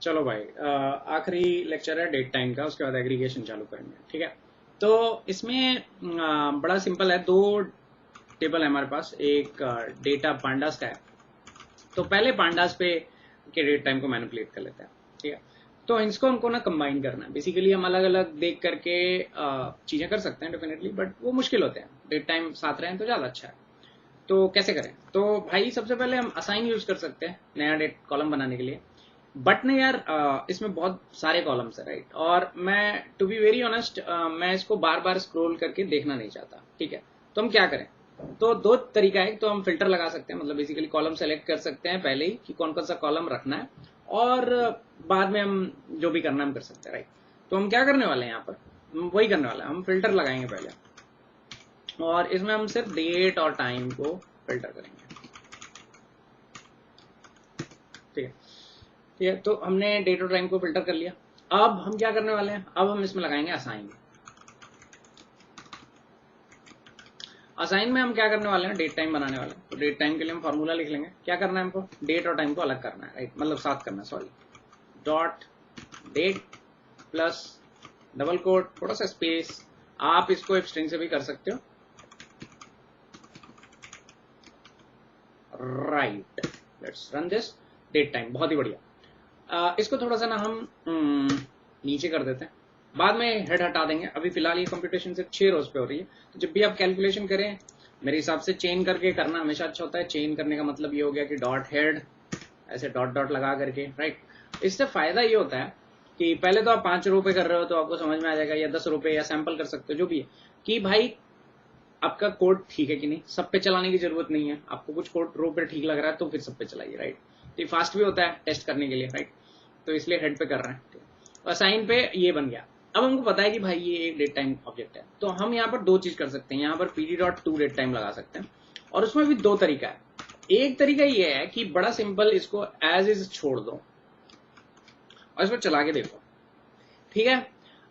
चलो भाई, आखिरी लेक्चर है डेट टाइम का, उसके बाद एग्रीगेशन चालू करेंगे। ठीक है, तो इसमें बड़ा सिंपल है। दो टेबल है हमारे पास, एक डेटा पांडास का है। तो पहले पांडास पे के डेट टाइम को मैनिपुलेट कर लेते हैं। ठीक है, तो इसको हमको ना कंबाइन करना है। बेसिकली हम अलग अलग देख करके चीजें कर सकते हैं डेफिनेटली, बट वो मुश्किल होते हैं। डेट टाइम साथ रहें तो ज्यादा अच्छा है। तो कैसे करें? तो भाई सबसे पहले हम असाइन यूज कर सकते हैं नया डेट कॉलम बनाने के लिए। बट ना यार, इसमें बहुत सारे कॉलम्स है, राइट? और मैं टू बी वेरी ऑनेस्ट, मैं इसको बार बार स्क्रॉल करके देखना नहीं चाहता। ठीक है, तो हम क्या करें? तो दो तरीका है। तो हम फिल्टर लगा सकते हैं, मतलब बेसिकली कॉलम सेलेक्ट कर सकते हैं पहले ही कि कौन कौन सा कॉलम रखना है, और बाद में हम जो भी करना हम कर सकते हैं, राइट? तो हम क्या करने वाले हैं यहाँ पर? हम वही करने वाले हैं, हम फिल्टर लगाएंगे पहले, और इसमें हम सिर्फ डेट और टाइम को फिल्टर करेंगे। ठीक है, ठीक है, तो हमने डेट और टाइम को फिल्टर कर लिया। अब हम क्या करने वाले हैं? अब हम इसमें लगाएंगे असाइन। असाइन में हम क्या करने वाले हैं? डेट टाइम बनाने वाले हैं। तो डेट टाइम के लिए हम फॉर्मूला लिख लेंगे। क्या करना है हमको? डेट और टाइम को अलग करना है, राइट? मतलब साथ करना है, sorry. Dot date plus double quote, थोड़ा सा स्पेस। आप इसको स्ट्रिंग से भी कर सकते हो, right? Let's run this date time. बहुत ही बढ़िया। इसको थोड़ा सा ना हम नीचे कर देते हैं, बाद में हेड हटा देंगे। अभी फिलहाल ये कंप्यूटेशन सिर्फ 6 रोज पे हो रही है। तो जब भी आप कैलकुलेशन करें, मेरे हिसाब से चेन करके करना हमेशा अच्छा होता है। चेन करने का मतलब ये हो गया कि डॉट हेड, ऐसे डॉट डॉट लगा करके, राइट? इससे फायदा ये होता है कि पहले तो आप 5 रो पे कर रहे हो तो आपको समझ में आ जाएगा, या 10 रो पे, या सैंपल कर सकते हो, जो भी है, कि भाई आपका कोड ठीक है कि नहीं। सब पे चलाने की जरूरत नहीं है। आपको कुछ कोड रो पे ठीक लग रहा है तो फिर सब पे चलाइए, राइट? तो ये फास्ट भी होता है टेस्ट करने के लिए, राइट? तो इसलिए हेड पे कर रहे हैं। तो असाइन पे ये बन गया। अब हमको पता है कि भाई ये एक डेट टाइम ऑब्जेक्ट है, तो हम यहाँ पर दो चीज कर सकते हैं। यहाँ पर pd.to डेट टाइम लगा सकते हैं, और उसमें भी दो तरीका है। एक तरीका ये है कि बड़ा सिंपल, इसको एज इज छोड़ दो और इसको चला के देखो। ठीक है,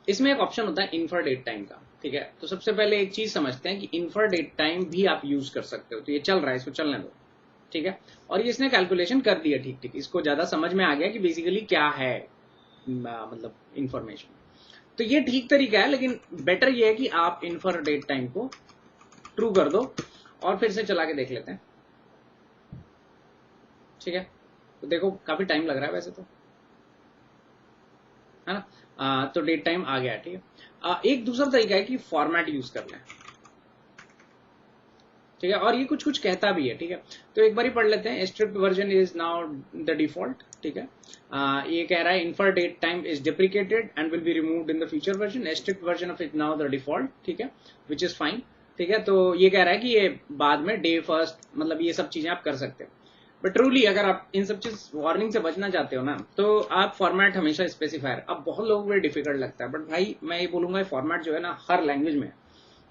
इसमें एक ऑप्शन होता है इन्फर डेट टाइम का। ठीक है, तो सबसे पहले एक चीज समझते हैं कि इन्फर डेट टाइम भी आप यूज कर सकते हो। तो ये चल रहा है, इसको चलने दो। ठीक है, और ये इसने कैलकुलेशन कर दिया, ठीक ठीक। इसको ज्यादा समझ में आ गया कि बेसिकली क्या है, मतलब इंफॉर्मेशन। तो ये ठीक तरीका है, लेकिन बेटर ये है कि आप इन्फर डेट टाइम को ट्रू कर दो और फिर से चला के देख लेते हैं। ठीक है, तो देखो काफी टाइम लग रहा है वैसे तो, है ना? तो डेट टाइम आ गया। ठीक है, एक दूसरा तरीका है कि फॉर्मेट यूज कर लें। ठीक है, और ये कुछ कुछ कहता भी है। ठीक है, तो एक बार ही पढ़ लेते हैं। Strict version is now the default. ठीक है, ये कह रहा है infer date time is deprecated and will be removed in the future version. Strict version of it now the default. ठीक है, विच इज फाइन। ठीक है, तो ये कह रहा है कि ये बाद में डे फर्स्ट, मतलब ये सब चीजें आप कर सकते हो। बट ट्रूली अगर आप इन सब चीज वार्निंग से बचना चाहते हो ना, तो आप फॉर्मेट हमेशा स्पेसिफायर। अब बहुत लोगों को डिफिकल्ट लगता है, बट भाई मैं ये बोलूंगा फॉर्मेट जो है ना हर लैंग्वेज में,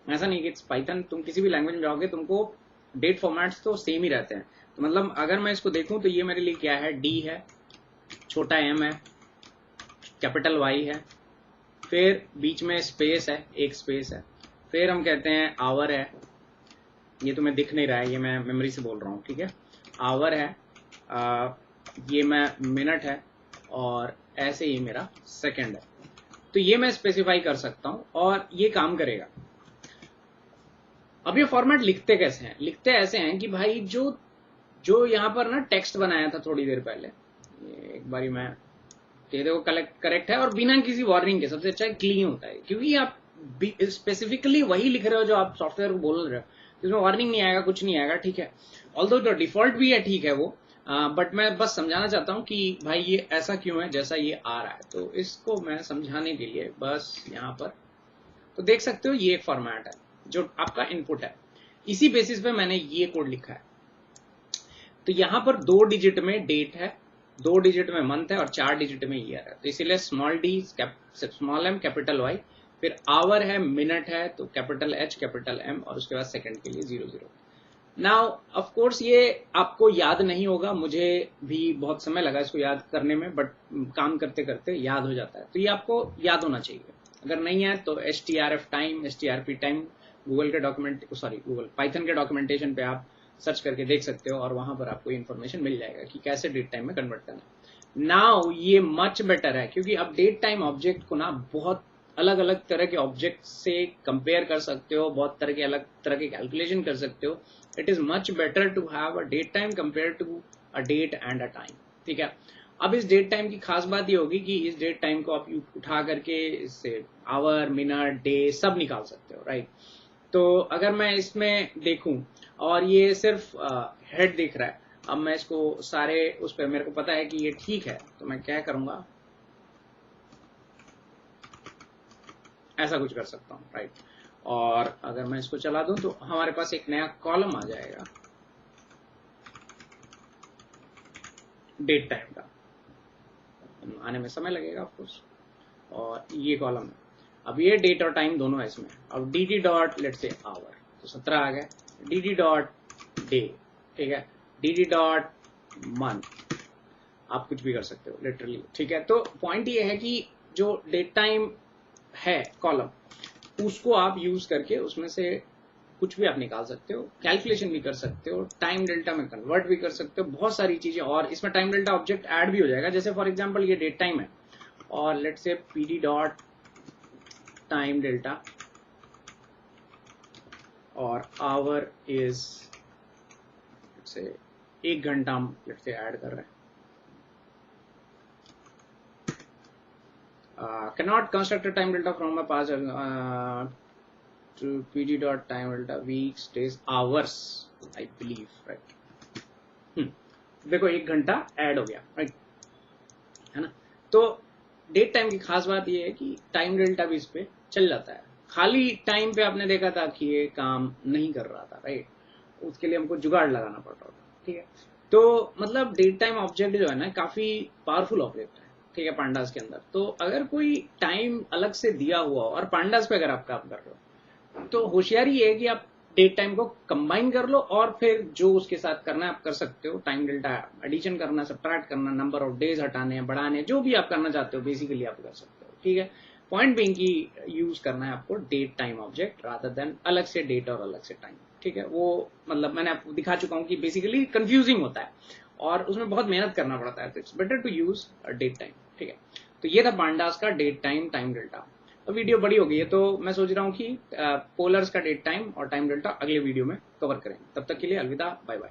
ऐसा नहीं कि इट्स पाइथन, तुम किसी भी लैंग्वेज में जाओगे तुमको डेट फॉर्मेट्स तो सेम ही रहते हैं। तो मतलब अगर मैं इसको देखूं तो ये मेरे लिए क्या है? डी है, छोटा एम है, कैपिटल वाई है, फिर बीच में स्पेस है, एक स्पेस है, फिर हम कहते हैं आवर है। ये तुम्हें दिख नहीं रहा है, ये मैं मेमोरी से बोल रहा हूँ। ठीक है, आवर है, ये मैं मिनट है, और ऐसे ही मेरा सेकंड है। तो ये मैं स्पेसिफाई कर सकता हूं और ये काम करेगा। अब ये फॉर्मेट लिखते कैसे हैं? लिखते ऐसे हैं कि भाई जो यहाँ पर ना टेक्स्ट बनाया था थोड़ी देर पहले, ये एक बारी मैं, ये देखो करेक्ट है, और बिना किसी वार्निंग के। सबसे अच्छा क्लीन होता है, क्योंकि आप स्पेसिफिकली वही लिख रहे हो जो आप सॉफ्टवेयर को बोल रहे हो, इसमें वार्निंग नहीं आएगा, कुछ नहीं आएगा। ठीक है, ऑल्दो जो डिफॉल्ट भी है, ठीक है वो, बट मैं बस समझाना चाहता हूँ कि भाई ये ऐसा क्यों है जैसा ये आ रहा है। तो इसको मैं समझाने के लिए बस यहाँ पर तो देख सकते हो, ये एक फॉर्मेट है जो आपका इनपुट है। इसी बेसिस पे मैंने ये कोड लिखा है। तो यहां पर 2 डिजिट में डेट है, 2 डिजिट में मंथ है, और 4 डिजिट में ईयर है। तो इसीलिए small D, small M, capital Y, फिर आवर है, मिनट है, तो कैपिटल एच, कैपिटल एम, और उसके बाद सेकंड के लिए 00। नाउ ऑफ कोर्स ये आपको याद नहीं होगा, मुझे भी बहुत समय लगा इसको याद करने में, बट काम करते करते याद हो जाता है। तो ये आपको याद होना चाहिए। अगर नहीं है तो strf time, strp time, Google के डॉक्यूमेंट, सॉरी गूगल पाइथन के डॉक्यूमेंटेशन पे आप सर्च करके देख सकते हो, और वहां पर आपको इन्फॉर्मेशन मिल जाएगा कि कैसे डेट टाइम में कन्वर्ट करना है। नाउ ये मच बेटर है, क्योंकि अब डेट टाइम ऑब्जेक्ट को ना बहुत अलग अलग तरह के ऑब्जेक्ट से कंपेयर कर सकते हो, बहुत तरह के अलग तरह के कैलकुलेशन कर सकते हो. It is much better to have a date time compare to a date and a time. ठीक है. अब इस डेट टाइम की खास बात ये होगी कि इस डेट टाइम को आप उठा करके इससे आवर, मिनट, डे सब निकाल सकते हो, राइट. तो अगर मैं इसमें देखूं और ये सिर्फ हेड दिख रहा है, अब मैं इसको सारे उस पर मेरे को पता है कि ये ठीक है, तो मैं क्या करूंगा, ऐसा कुछ कर सकता हूँ, राइट. और अगर मैं इसको चला दूं तो हमारे पास एक नया कॉलम आ जाएगा डेट टाइम का. आने में समय लगेगा ऑफकोर्स. और ये कॉलम है. अब ये डेट और टाइम दोनों है इसमें. अब डी टी डॉट लेट से आवर, तो 17 आ गया. डी टी डॉट डे, ठीक है. डी टी डॉट मंथ, आप कुछ भी कर सकते हो लिटरली, ठीक है. तो पॉइंट ये है कि जो डेट टाइम है कॉलम, उसको आप यूज करके उसमें से कुछ भी आप निकाल सकते हो, कैलकुलेशन भी कर सकते हो, टाइम डेल्टा में कन्वर्ट भी कर सकते हो, बहुत सारी चीजें. और इसमें टाइम डेल्टा ऑब्जेक्ट ऐड भी हो जाएगा. जैसे फॉर एग्जांपल ये डेट टाइम है और लेट से पीडी डॉट टाइम डेल्टा और आवर इज से 1 घंटा हम लेट से ऐड कर रहे हैं. cannot construct a time delta from a past to pd dot time delta weeks, days, hours, I believe, right. देखो 1 घंटा ऐड हो गया, राइट, है ना. तो डेट टाइम की खास बात ये है कि टाइम डेल्टा भी इस पे चल जाता है. खाली टाइम पे आपने देखा था कि ये काम नहीं कर रहा था, राइट. उसके लिए हमको जुगाड़ लगाना पड़ रहा था, ठीक है. तो मतलब डेट टाइम ऑब्जेक्ट जो है ना काफी पावरफुल ऑब्जेक्ट है, ठीक है, पांडास के अंदर. तो अगर कोई टाइम अलग से दिया हुआ हो और पांडास पे अगर आप काम कर रहे हो, तो होशियारी ये है कि आप डेट टाइम को कंबाइन कर लो और फिर जो उसके साथ करना है आप कर सकते हो. टाइम डेल्टा एडिशन करना, सब्ट्रैक्ट करना, नंबर ऑफ डेज हटाने, बढ़ाने, जो भी आप करना चाहते हो बेसिकली आप कर सकते हो, ठीक है. पॉइंट बीइंग की यूज करना है आपको date time object rather than अलग से डेट और अलग से टाइम, ठीक है. वो मतलब मैंने आपको दिखा चुका हूं कि बेसिकली कंफ्यूजिंग होता है और उसमें बहुत मेहनत करना पड़ता है. तो it's better to use date time, ठीक है. तो ये था पांडास का डेट टाइम, टाइम डेल्टा. तो वीडियो बड़ी हो गई है, तो मैं सोच रहा हूँ कि पोलर्स का डेट टाइम और टाइम डेल्टा अगले वीडियो में कवर करें. तब तक के लिए अलविदा, बाय बाय.